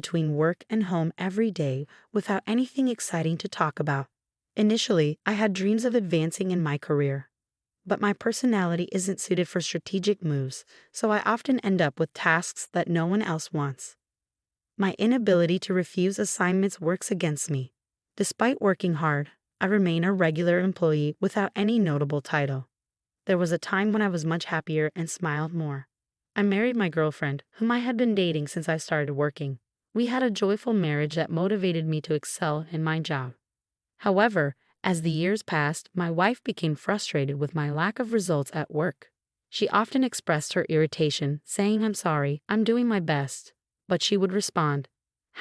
between work and home every day without anything exciting to talk about. Initially, I had dreams of advancing in my career. But my personality isn't suited for strategic moves, so I often end up with tasks that no one else wants. My inability to refuse assignments works against me. Despite working hard, I remain a regular employee without any notable title. There was a time when I was much happier and smiled more. I married my girlfriend, whom I had been dating since I started working. We had a joyful marriage that motivated me to excel in my job. However, as the years passed, my wife became frustrated with my lack of results at work. She often expressed her irritation, saying, "I'm sorry, I'm doing my best." But she would respond,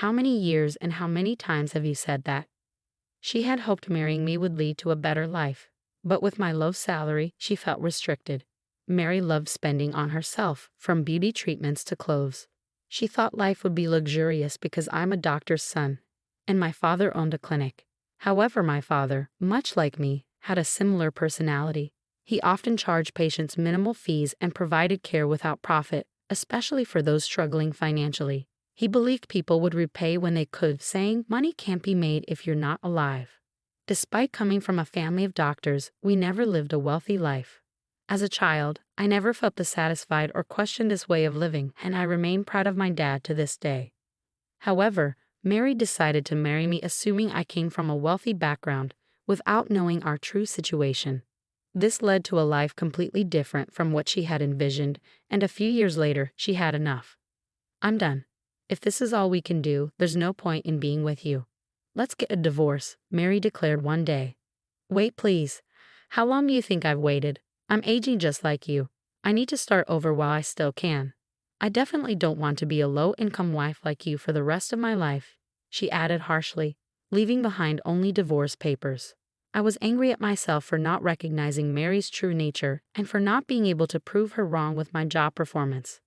"How many years and how many times have you said that?" She had hoped marrying me would lead to a better life. But with my low salary, she felt restricted. Mary loved spending on herself, from beauty treatments to clothes. She thought life would be luxurious because I'm a doctor's son, and my father owned a clinic. However, my father, much like me, had a similar personality. He often charged patients minimal fees and provided care without profit, especially for those struggling financially. He believed people would repay when they could, saying, "Money can't be made if you're not alive." Despite coming from a family of doctors, we never lived a wealthy life. As a child, I never felt dissatisfied or questioned this way of living, and I remain proud of my dad to this day. However, Mary decided to marry me assuming I came from a wealthy background, without knowing our true situation. This led to a life completely different from what she had envisioned, and a few years later, she had enough. "I'm done. If this is all we can do, there's no point in being with you. Let's get a divorce," Mary declared one day. "Wait, please. How long do you think I've waited? I'm aging just like you. I need to start over while I still can. I definitely don't want to be a low-income wife like you for the rest of my life," she added harshly, leaving behind only divorce papers. I was angry at myself for not recognizing Mary's true nature and for not being able to prove her wrong with my job performance.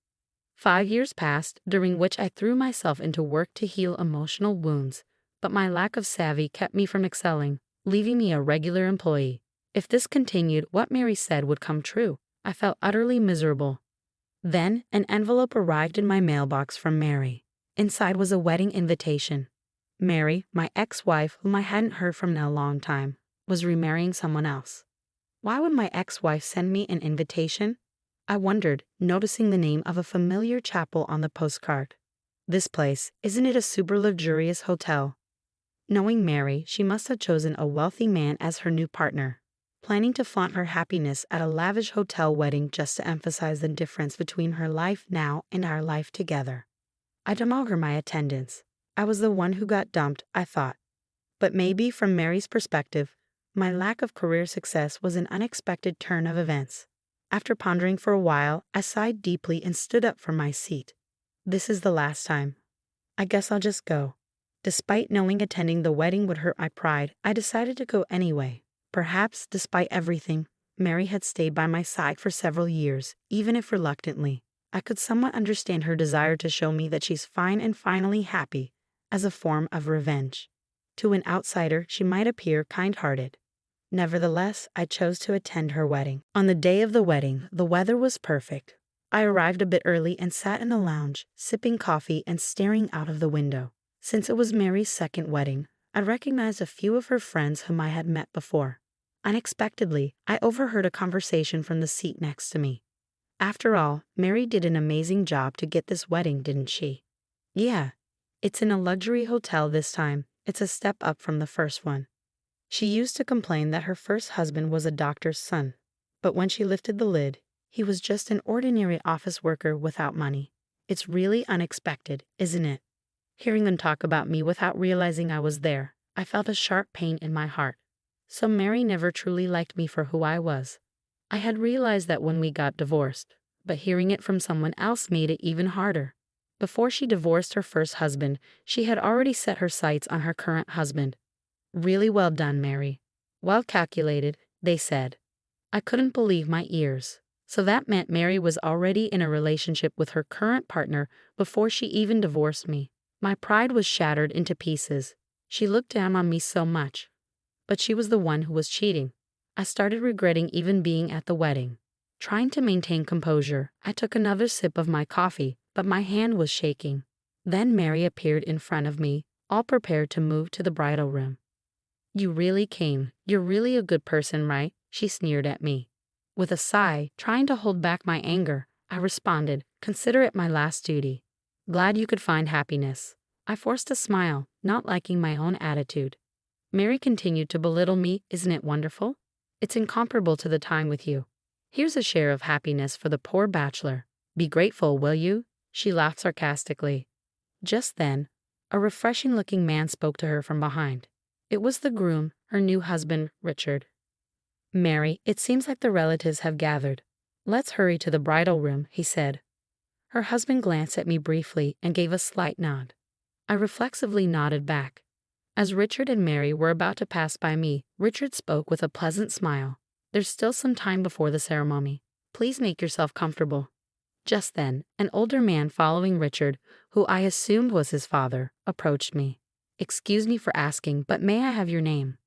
5 years passed, during which I threw myself into work to heal emotional wounds, but my lack of savvy kept me from excelling, leaving me a regular employee. If this continued, what Mary said would come true. I felt utterly miserable. Then, an envelope arrived in my mailbox from Mary. Inside was a wedding invitation. Mary, my ex-wife, whom I hadn't heard from in a long time, was remarrying someone else. Why would my ex-wife send me an invitation? I wondered, noticing the name of a familiar chapel on the postcard. This place, isn't it a super luxurious hotel? Knowing Mary, she must have chosen a wealthy man as her new partner, planning to flaunt her happiness at a lavish hotel wedding just to emphasize the difference between her life now and our life together. I demurred my attendance. I was the one who got dumped, I thought. But maybe from Mary's perspective, my lack of career success was an unexpected turn of events. After pondering for a while, I sighed deeply and stood up from my seat. This is the last time. I guess I'll just go. Despite knowing attending the wedding would hurt my pride, I decided to go anyway. Perhaps, despite everything, Mary had stayed by my side for several years, even if reluctantly. I could somewhat understand her desire to show me that she's fine and finally happy, as a form of revenge. To an outsider, she might appear kind-hearted. Nevertheless, I chose to attend her wedding. On the day of the wedding, the weather was perfect. I arrived a bit early and sat in the lounge, sipping coffee and staring out of the window. Since it was Mary's second wedding, I recognized a few of her friends whom I had met before. Unexpectedly, I overheard a conversation from the seat next to me. After all, Mary did an amazing job to get this wedding, didn't she? Yeah, it's in a luxury hotel this time. It's a step up from the first one. She used to complain that her first husband was a doctor's son, but when she lifted the lid, he was just an ordinary office worker without money. It's really unexpected, isn't it? Hearing them talk about me without realizing I was there, I felt a sharp pain in my heart. So Mary never truly liked me for who I was. I had realized that when we got divorced, but hearing it from someone else made it even harder. Before she divorced her first husband, she had already set her sights on her current husband. "Really well done, Mary. Well calculated," they said. I couldn't believe my ears. So that meant Mary was already in a relationship with her current partner before she even divorced me. My pride was shattered into pieces. She looked down on me so much. But she was the one who was cheating. I started regretting even being at the wedding. Trying to maintain composure, I took another sip of my coffee, but my hand was shaking. Then Mary appeared in front of me, all prepared to move to the bridal room. "You really came. You're really a good person, right?" she sneered at me. With a sigh, trying to hold back my anger, I responded, "Consider it my last duty. Glad you could find happiness." I forced a smile, not liking my own attitude. Mary continued to belittle me. "Isn't it wonderful? It's incomparable to the time with you. Here's a share of happiness for the poor bachelor. Be grateful, will you?" She laughed sarcastically. Just then, a refreshing-looking man spoke to her from behind. It was the groom, her new husband, Richard. "Mary, it seems like the relatives have gathered. Let's hurry to the bridal room," he said. Her husband glanced at me briefly and gave a slight nod. I reflexively nodded back. As Richard and Mary were about to pass by me, Richard spoke with a pleasant smile. "There's still some time before the ceremony. Please make yourself comfortable." Just then, an older man following Richard, who I assumed was his father, approached me. "Excuse me for asking, but may I have your name?"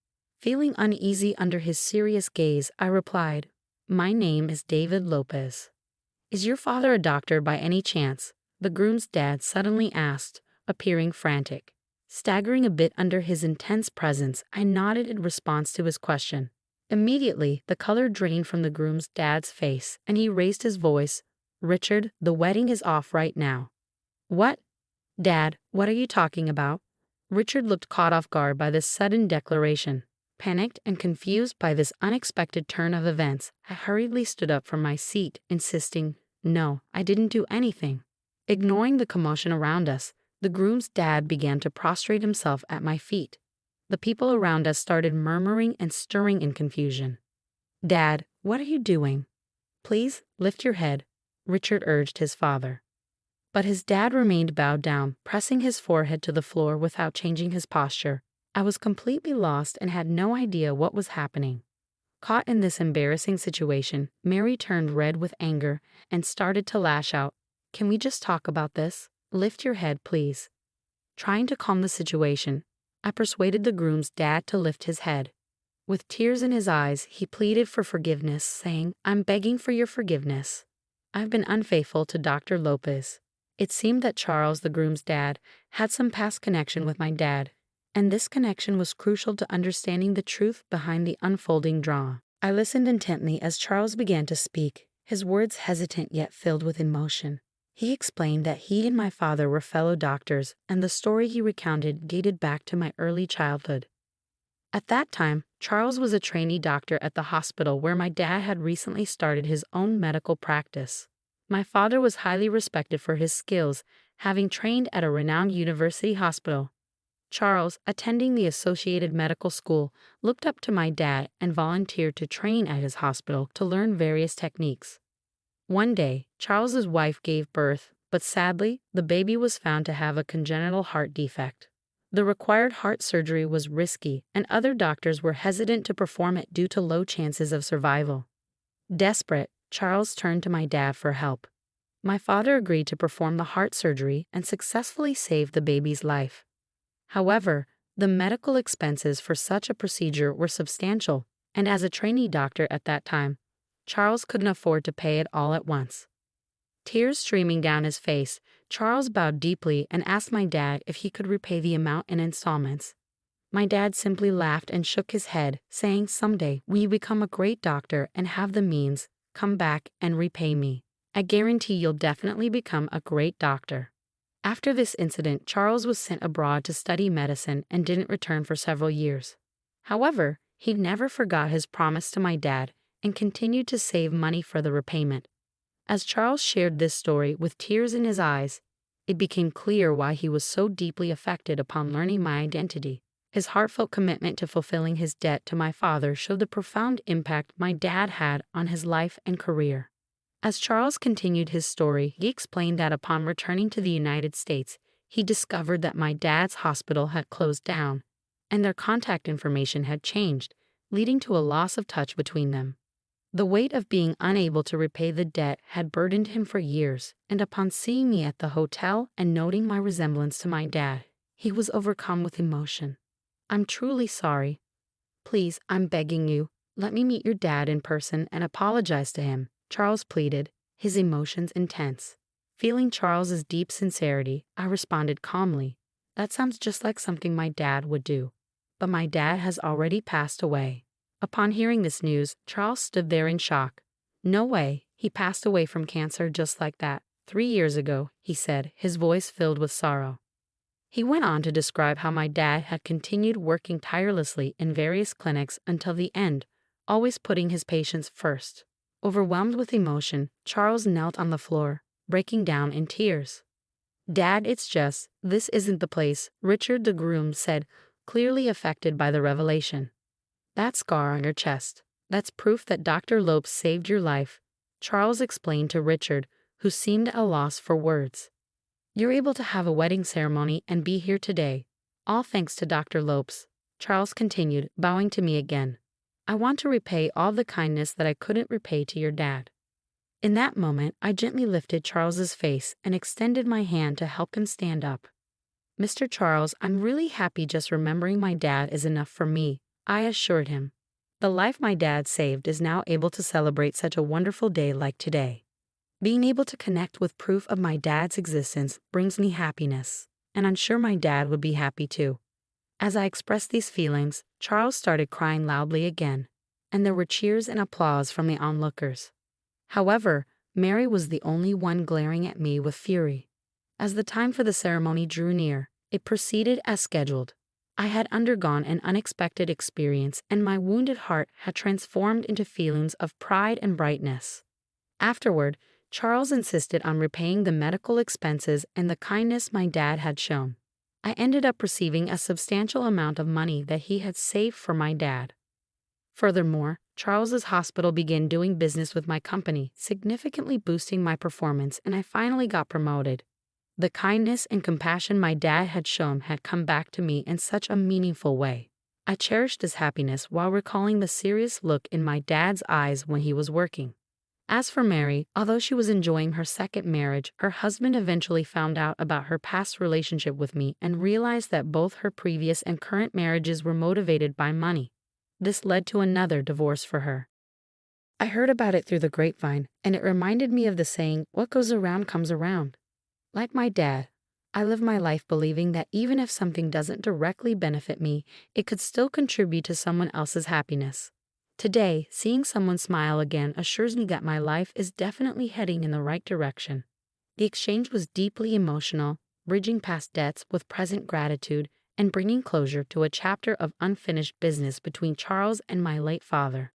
Feeling uneasy under his serious gaze, I replied, "My name is David Lopez." "Is your father a doctor by any chance?" the groom's dad suddenly asked, appearing frantic. Staggering a bit under his intense presence, I nodded in response to his question. Immediately, the color drained from the groom's dad's face, and he raised his voice. "Richard, the wedding is off right now." "What? Dad, what are you talking about?" Richard looked caught off guard by this sudden declaration. Panicked and confused by this unexpected turn of events, I hurriedly stood up from my seat, insisting, "No, I didn't do anything." Ignoring the commotion around us, the groom's dad began to prostrate himself at my feet. The people around us started murmuring and stirring in confusion. "Dad, what are you doing?" "Please, lift your head," Richard urged his father. But his dad remained bowed down, pressing his forehead to the floor without changing his posture. I was completely lost and had no idea what was happening. Caught in this embarrassing situation, Mary turned red with anger and started to lash out. "Can we just talk about this? Lift your head, please." Trying to calm the situation, I persuaded the groom's dad to lift his head. With tears in his eyes, he pleaded for forgiveness, saying, "I'm begging for your forgiveness. I've been unfaithful to Dr. Lopez." It seemed that Charles, the groom's dad, had some past connection with my dad, and this connection was crucial to understanding the truth behind the unfolding drama. I listened intently as Charles began to speak, his words hesitant yet filled with emotion. He explained that he and my father were fellow doctors, and the story he recounted dated back to my early childhood. At that time, Charles was a trainee doctor at the hospital where my dad had recently started his own medical practice. My father was highly respected for his skills, having trained at a renowned university hospital. Charles, attending the Associated Medical School, looked up to my dad and volunteered to train at his hospital to learn various techniques. One day, Charles's wife gave birth, but sadly, the baby was found to have a congenital heart defect. The required heart surgery was risky, and other doctors were hesitant to perform it due to low chances of survival. Desperate, Charles turned to my dad for help. My father agreed to perform the heart surgery and successfully saved the baby's life. However, the medical expenses for such a procedure were substantial, and as a trainee doctor at that time, Charles couldn't afford to pay it all at once. Tears streaming down his face, Charles bowed deeply and asked my dad if he could repay the amount in installments. My dad simply laughed and shook his head, saying, "Someday, when you become a great doctor and have the means, come back and repay me. I guarantee you'll definitely become a great doctor." After this incident, Charles was sent abroad to study medicine and didn't return for several years. However, he never forgot his promise to my dad and continued to save money for the repayment. As Charles shared this story with tears in his eyes, it became clear why he was so deeply affected upon learning my identity. His heartfelt commitment to fulfilling his debt to my father showed the profound impact my dad had on his life and career. As Charles continued his story, he explained that upon returning to the United States, he discovered that my dad's hospital had closed down, and their contact information had changed, leading to a loss of touch between them. The weight of being unable to repay the debt had burdened him for years, and upon seeing me at the hotel and noting my resemblance to my dad, he was overcome with emotion. "I'm truly sorry. Please, I'm begging you, let me meet your dad in person and apologize to him," Charles pleaded, his emotions intense. Feeling Charles's deep sincerity, I responded calmly, "That sounds just like something my dad would do. But my dad has already passed away." Upon hearing this news, Charles stood there in shock. "No way, he passed away from cancer just like that, 3 years ago," he said, his voice filled with sorrow. He went on to describe how my dad had continued working tirelessly in various clinics until the end, always putting his patients first. Overwhelmed with emotion, Charles knelt on the floor, breaking down in tears. "Dad, this isn't the place," Richard the groom said, clearly affected by the revelation. "That scar on your chest, that's proof that Dr. Lopez saved your life," Charles explained to Richard, who seemed at a loss for words. "You're able to have a wedding ceremony and be here today, all thanks to Dr. Lopez," Charles continued, bowing to me again. "I want to repay all the kindness that I couldn't repay to your dad." In that moment, I gently lifted Charles's face and extended my hand to help him stand up. "Mr. Charles, I'm really happy just remembering my dad is enough for me," I assured him. "The life my dad saved is now able to celebrate such a wonderful day like today. Being able to connect with proof of my dad's existence brings me happiness, and I'm sure my dad would be happy too." As I expressed these feelings, Charles started crying loudly again, and there were cheers and applause from the onlookers. However, Mary was the only one glaring at me with fury. As the time for the ceremony drew near, it proceeded as scheduled. I had undergone an unexpected experience, and my wounded heart had transformed into feelings of pride and brightness. Afterward, Charles insisted on repaying the medical expenses and the kindness my dad had shown. I ended up receiving a substantial amount of money that he had saved for my dad. Furthermore, Charles's hospital began doing business with my company, significantly boosting my performance, and I finally got promoted. The kindness and compassion my dad had shown had come back to me in such a meaningful way. I cherished this happiness while recalling the serious look in my dad's eyes when he was working. As for Mary, although she was enjoying her second marriage, her husband eventually found out about her past relationship with me and realized that both her previous and current marriages were motivated by money. This led to another divorce for her. I heard about it through the grapevine, and it reminded me of the saying, "What goes around comes around." Like my dad, I live my life believing that even if something doesn't directly benefit me, it could still contribute to someone else's happiness. Today, seeing someone smile again assures me that my life is definitely heading in the right direction. The exchange was deeply emotional, bridging past debts with present gratitude and bringing closure to a chapter of unfinished business between Charles and my late father.